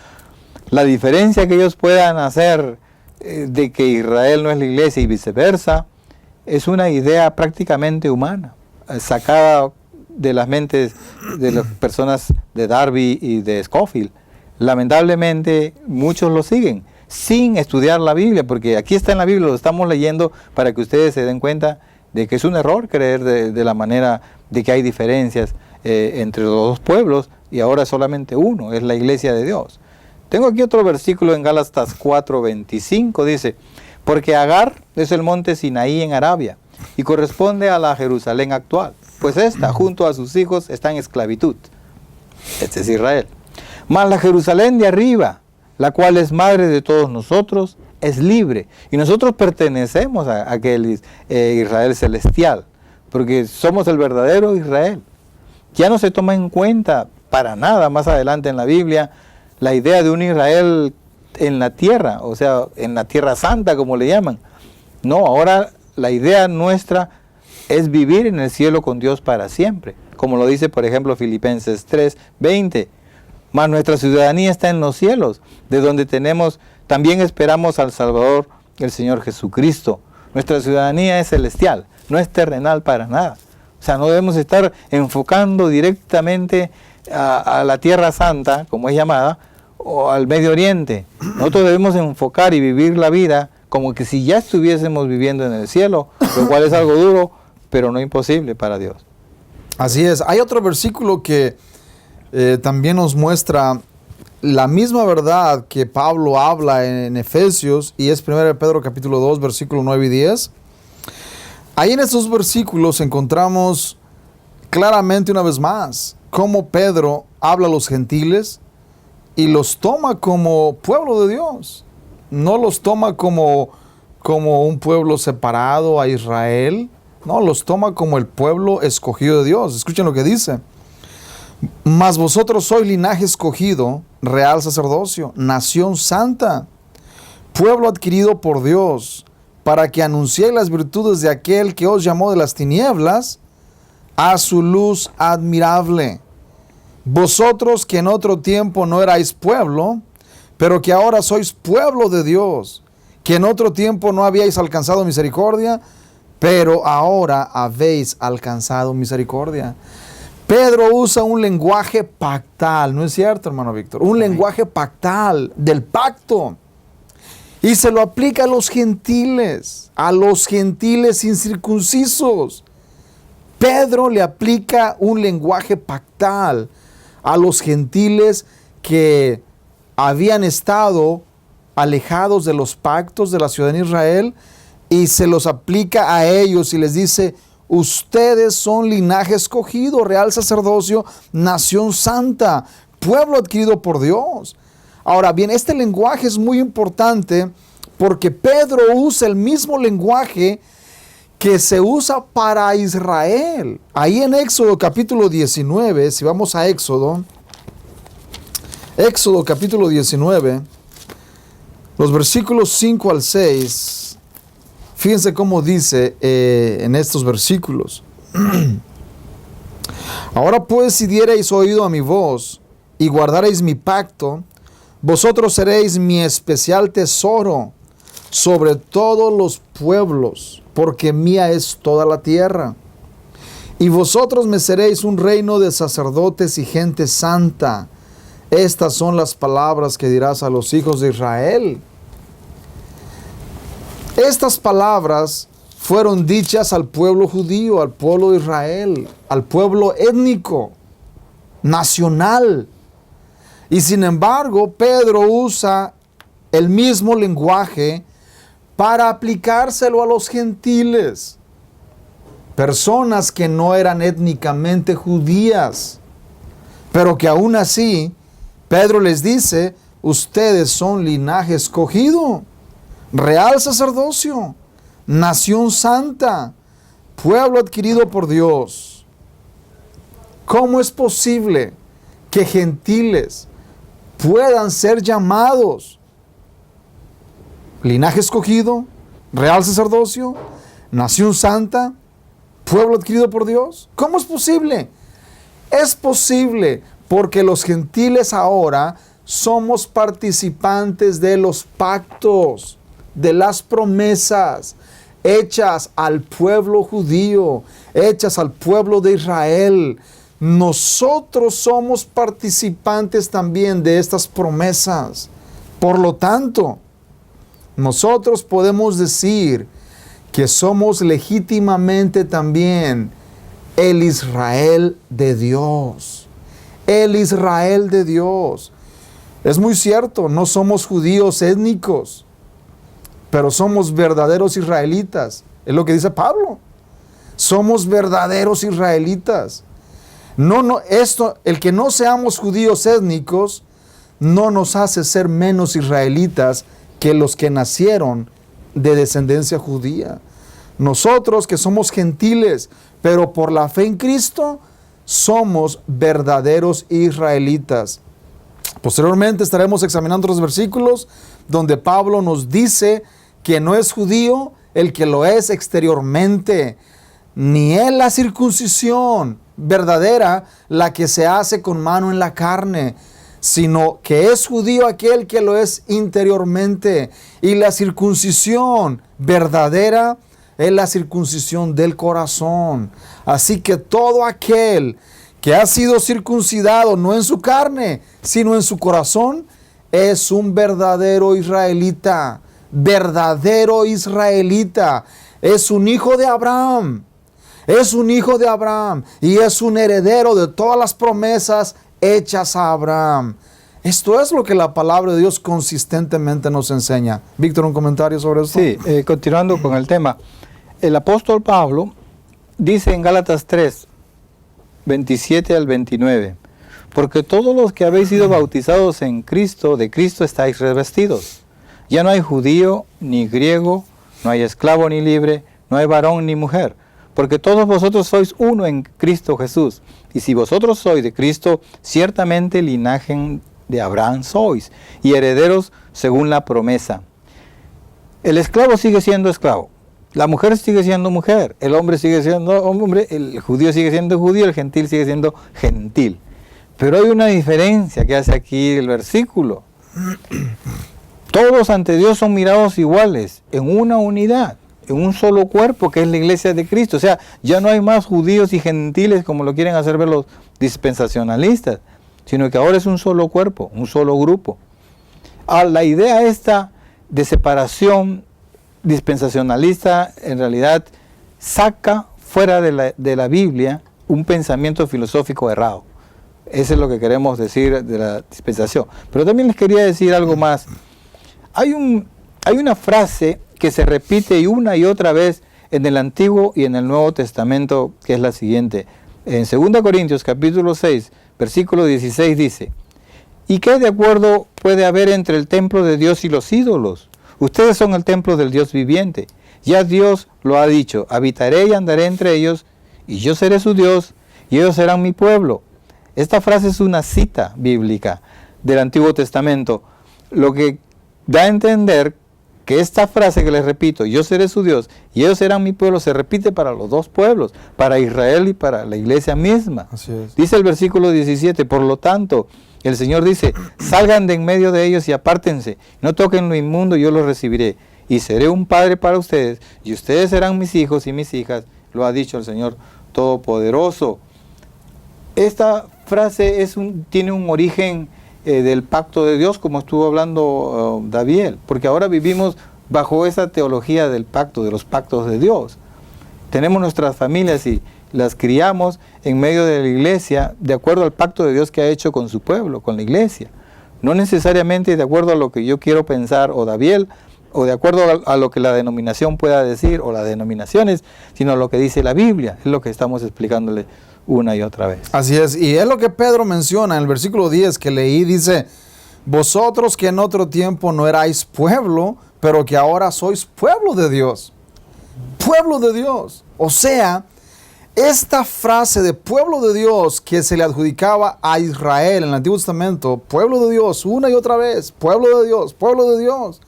la diferencia que ellos puedan hacer de que Israel no es la iglesia y viceversa, es una idea prácticamente humana, sacada de las mentes de las personas de Darby y de Scofield. Lamentablemente muchos lo siguen sin estudiar la Biblia, porque aquí está en la Biblia, lo estamos leyendo para que ustedes se den cuenta de que es un error creer de la manera de que hay diferencias entre los dos pueblos y ahora solamente uno, es la iglesia de Dios. Tengo aquí otro versículo en Gálatas 4:25, dice, porque Agar es el monte Sinaí en Arabia y corresponde a la Jerusalén actual, pues esta junto a sus hijos está en esclavitud. Este es Israel. Mas la Jerusalén de arriba, la cual es madre de todos nosotros, es libre. Y nosotros pertenecemos a aquel Israel celestial, porque somos el verdadero Israel. Ya no se toma en cuenta para nada más adelante en la Biblia la idea de un Israel en la tierra, o sea, en la tierra santa, como le llaman. No, ahora la idea nuestra es vivir en el cielo con Dios para siempre, como lo dice, por ejemplo, Filipenses 3:20. Mas nuestra ciudadanía está en los cielos, de donde también esperamos al Salvador, el Señor Jesucristo. Nuestra ciudadanía es celestial, no es terrenal para nada. O sea, no debemos estar enfocando directamente a la Tierra Santa, como es llamada, o al Medio Oriente. Nosotros debemos enfocar y vivir la vida como que si ya estuviésemos viviendo en el cielo, lo cual es algo duro, pero no imposible para Dios. Así es. Hay otro versículo que también nos muestra la misma verdad que Pablo habla en Efesios, y es 1 Pedro capítulo 2, versículo 9 y 10. Ahí en estos versículos encontramos claramente una vez más cómo Pedro habla a los gentiles y los toma como pueblo de Dios. No los toma como un pueblo separado a Israel. No, los toma como el pueblo escogido de Dios. Escuchen lo que dice. Mas vosotros sois linaje escogido, real sacerdocio, nación santa, pueblo adquirido por Dios, para que anunciéis las virtudes de aquel que os llamó de las tinieblas a su luz admirable. Vosotros que en otro tiempo no erais pueblo, pero que ahora sois pueblo de Dios, que en otro tiempo no habíais alcanzado misericordia, pero ahora habéis alcanzado misericordia. Pedro usa un lenguaje pactal, ¿no es cierto, hermano Víctor? Un lenguaje pactal, del pacto. Y se lo aplica a los gentiles incircuncisos. Pedro le aplica un lenguaje pactal a los gentiles que habían estado alejados de los pactos de la ciudadanía de Israel, y se los aplica a ellos y les dice: ustedes son linaje escogido, real sacerdocio, nación santa, pueblo adquirido por Dios. Ahora bien, este lenguaje es muy importante porque Pedro usa el mismo lenguaje que se usa para Israel. Ahí en Éxodo capítulo 19, si vamos a Éxodo capítulo 19, los versículos 5 al 6, fíjense cómo dice en estos versículos. Ahora pues, si diereis oído a mi voz y guardareis mi pacto, vosotros seréis mi especial tesoro sobre todos los pueblos, porque mía es toda la tierra. Y vosotros me seréis un reino de sacerdotes y gente santa. Estas son las palabras que dirás a los hijos de Israel. Estas palabras fueron dichas al pueblo judío, al pueblo de Israel, al pueblo étnico, nacional. Y sin embargo, Pedro usa el mismo lenguaje para aplicárselo a los gentiles, personas que no eran étnicamente judías, pero que aún así, Pedro les dice, ustedes son linaje escogido, real sacerdocio, nación santa, pueblo adquirido por Dios. ¿Cómo es posible que gentiles puedan ser llamados linaje escogido, real sacerdocio, nación santa, pueblo adquirido por Dios? ¿Cómo es posible? Es posible porque los gentiles ahora somos participantes de los pactos, de las promesas hechas al pueblo judío, hechas al pueblo de Israel. Nosotros somos participantes también de estas promesas. Por lo tanto, nosotros podemos decir que somos legítimamente también el Israel de Dios. El Israel de Dios. Es muy cierto, no somos judíos étnicos, pero somos verdaderos israelitas. Es lo que dice Pablo. Somos verdaderos israelitas. El que no seamos judíos étnicos no nos hace ser menos israelitas que los que nacieron de descendencia judía. Nosotros que somos gentiles, pero por la fe en Cristo, somos verdaderos israelitas. Posteriormente estaremos examinando los versículos donde Pablo nos dice que no es judío el que lo es exteriormente, ni es la circuncisión verdadera la que se hace con mano en la carne, sino que es judío aquel que lo es interiormente. Y la circuncisión verdadera es la circuncisión del corazón. Así que todo aquel que ha sido circuncidado, no en su carne, sino en su corazón, es un verdadero israelita. Verdadero israelita. Es un hijo de Abraham. Es un hijo de Abraham y es un heredero de todas las promesas hechas a Abraham. Esto es lo que la palabra de Dios consistentemente nos enseña. Víctor, ¿un comentario sobre esto? Sí, continuando con el tema. El apóstol Pablo dice en Gálatas 3, 27 al 29, porque todos los que habéis sido bautizados en Cristo, de Cristo estáis revestidos. Ya no hay judío ni griego, no hay esclavo ni libre, no hay varón ni mujer, porque todos vosotros sois uno en Cristo Jesús. Y si vosotros sois de Cristo, ciertamente linaje de Abraham sois, y herederos según la promesa. El esclavo sigue siendo esclavo, la mujer sigue siendo mujer, el hombre sigue siendo hombre, el judío sigue siendo judío, el gentil sigue siendo gentil. Pero hay una diferencia que hace aquí el versículo. Todos ante Dios son mirados iguales, en una unidad, en un solo cuerpo que es la iglesia de Cristo. O sea, ya no hay más judíos y gentiles como lo quieren hacer ver los dispensacionalistas, sino que ahora es un solo cuerpo, un solo grupo. La idea esta de separación dispensacionalista en realidad saca fuera de la Biblia un pensamiento filosófico errado. Eso es lo que queremos decir de la dispensación. Pero también les quería decir algo más. Hay una frase que se repite una y otra vez en el Antiguo y en el Nuevo Testamento, que es la siguiente. En 2 Corintios capítulo 6, versículo 16 dice: ¿y qué de acuerdo puede haber entre el templo de Dios y los ídolos? ustedes son el templo del Dios viviente. Ya Dios lo ha dicho, habitaré y andaré entre ellos, y yo seré su Dios, y ellos serán mi pueblo. Esta frase es una cita bíblica del Antiguo Testamento, lo que da a entender que esta frase que les repito, yo seré su Dios y ellos serán mi pueblo, se repite para los dos pueblos, para Israel y para la iglesia misma. Así es. Dice el versículo 17, por lo tanto, el Señor dice, salgan de en medio de ellos y apártense, no toquen lo inmundo, yo los recibiré, y seré un padre para ustedes, y ustedes serán mis hijos y mis hijas, lo ha dicho el Señor Todopoderoso. Esta frase tiene un origen del pacto de Dios, como estuvo hablando David, porque ahora vivimos bajo esa teología del pacto, de los pactos de Dios. Tenemos nuestras familias y las criamos en medio de la iglesia, de acuerdo al pacto de Dios que ha hecho con su pueblo, con la iglesia. No necesariamente de acuerdo a lo que yo quiero pensar o David, o de acuerdo a lo que la denominación pueda decir, o las denominaciones, sino a lo que dice la Biblia. Es lo que estamos explicándole una y otra vez. Así es, y es lo que Pedro menciona en el versículo 10 que leí, dice, vosotros que en otro tiempo no erais pueblo, pero que ahora sois pueblo de Dios. Pueblo de Dios. O sea, esta frase de pueblo de Dios que se le adjudicaba a Israel en el Antiguo Testamento, pueblo de Dios, una y otra vez, pueblo de Dios, pueblo de Dios.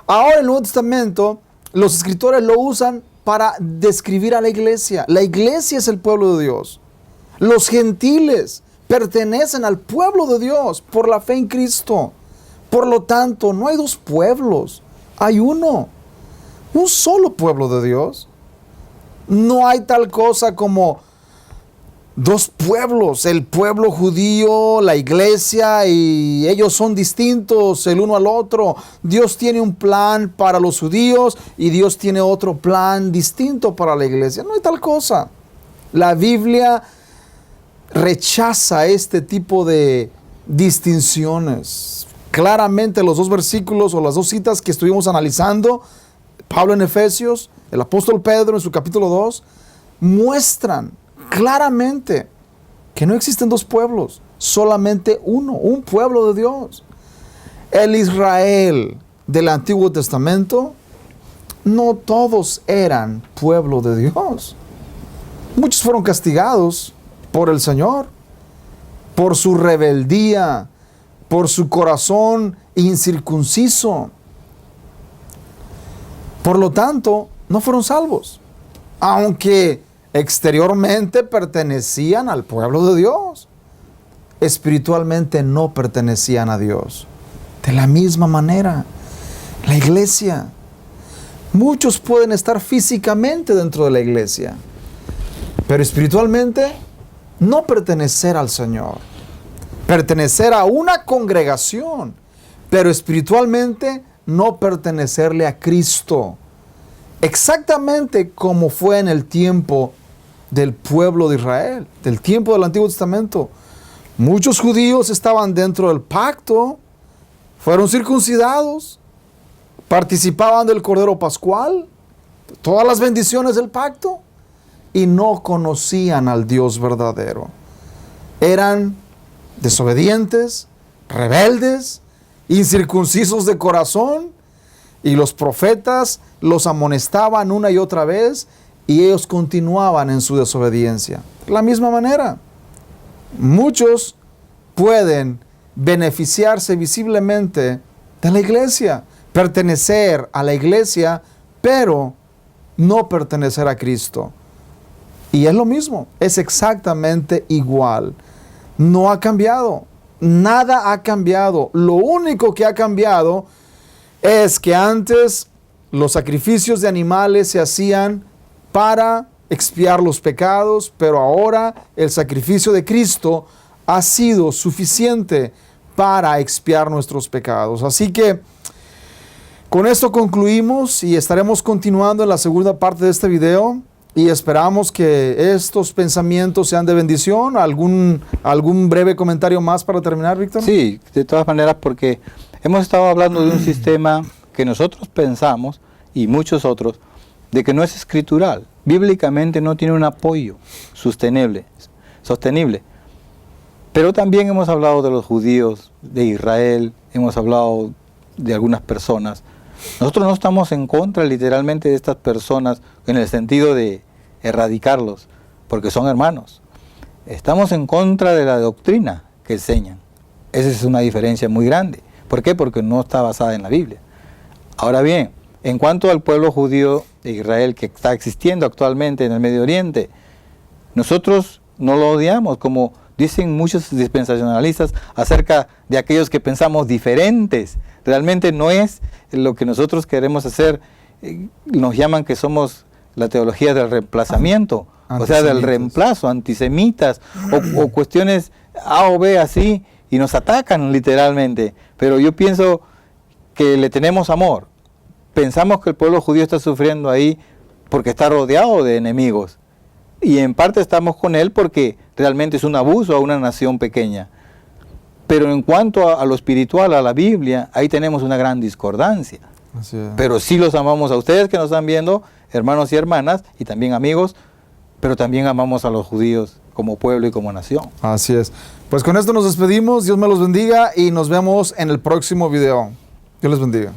Ahora en el Nuevo Testamento, los escritores lo usan para describir a la iglesia. La iglesia es el pueblo de Dios. Los gentiles pertenecen al pueblo de Dios por la fe en Cristo. Por lo tanto, no hay dos pueblos, hay uno. Un solo pueblo de Dios. No hay tal cosa como dos pueblos, el pueblo judío, la iglesia, y ellos son distintos el uno al otro. Dios tiene un plan para los judíos y Dios tiene otro plan distinto para la iglesia. No hay tal cosa. La Biblia rechaza este tipo de distinciones. Claramente los dos versículos o las dos citas que estuvimos analizando, Pablo en Efesios, el apóstol Pedro en su capítulo 2, muestran claramente que no existen dos pueblos, solamente uno, un pueblo de Dios. El Israel del Antiguo Testamento, no todos eran pueblo de Dios. Muchos fueron castigados por el Señor, por su rebeldía, por su corazón incircunciso. Por lo tanto, no fueron salvos, aunque exteriormente pertenecían al pueblo de Dios. Espiritualmente no pertenecían a Dios. De la misma manera, la iglesia. Muchos pueden estar físicamente dentro de la iglesia, pero espiritualmente no pertenecer al Señor. Pertenecer a una congregación, pero espiritualmente no pertenecerle a Cristo. Exactamente como fue en el tiempo del pueblo de Israel, del tiempo del Antiguo Testamento. Muchos judíos estaban dentro del pacto, fueron circuncidados, participaban del Cordero Pascual, todas las bendiciones del pacto, y no conocían al Dios verdadero. Eran desobedientes, rebeldes, incircuncisos de corazón, y los profetas los amonestaban una y otra vez, y ellos continuaban en su desobediencia. De la misma manera, muchos pueden beneficiarse visiblemente de la iglesia, pertenecer a la iglesia, pero no pertenecer a Cristo. Y es lo mismo, es exactamente igual. No ha cambiado, nada ha cambiado. Lo único que ha cambiado es que antes los sacrificios de animales se hacían para expiar los pecados, pero ahora el sacrificio de Cristo ha sido suficiente para expiar nuestros pecados. Así que con esto concluimos y estaremos continuando en la segunda parte de este video. Y esperamos que estos pensamientos sean de bendición. ¿Algún breve comentario más para terminar, Víctor? Sí, de todas maneras, porque hemos estado hablando de un sistema que nosotros pensamos, y muchos otros, de que no es escritural. Bíblicamente no tiene un apoyo sostenible. Pero también hemos hablado de los judíos, de Israel, hemos hablado de algunas personas Nosotros no estamos en contra literalmente de estas personas en el sentido de erradicarlos, porque son hermanos. Estamos en contra de la doctrina que enseñan. Esa es una diferencia muy grande. ¿Por qué? Porque no está basada en la Biblia. Ahora bien, en cuanto al pueblo judío de Israel que está existiendo actualmente en el Medio Oriente, nosotros no lo odiamos, como dicen muchos dispensacionalistas acerca de aquellos que pensamos diferentes. Realmente no es lo que nosotros queremos hacer. Nos llaman que somos la teología del reemplazamiento, o sea, del reemplazo, antisemitas, o cuestiones A o B así, y nos atacan literalmente. Pero yo pienso que le tenemos amor. Pensamos que el pueblo judío está sufriendo ahí porque está rodeado de enemigos. Y en parte estamos con él porque realmente es un abuso a una nación pequeña. Pero en cuanto a lo espiritual, a la Biblia, ahí tenemos una gran discordancia. Así es. Pero sí los amamos a ustedes que nos están viendo, hermanos y hermanas, y también amigos, pero también amamos a los judíos como pueblo y como nación. Así es. Pues con esto nos despedimos. Dios me los bendiga y nos vemos en el próximo video. Dios les bendiga.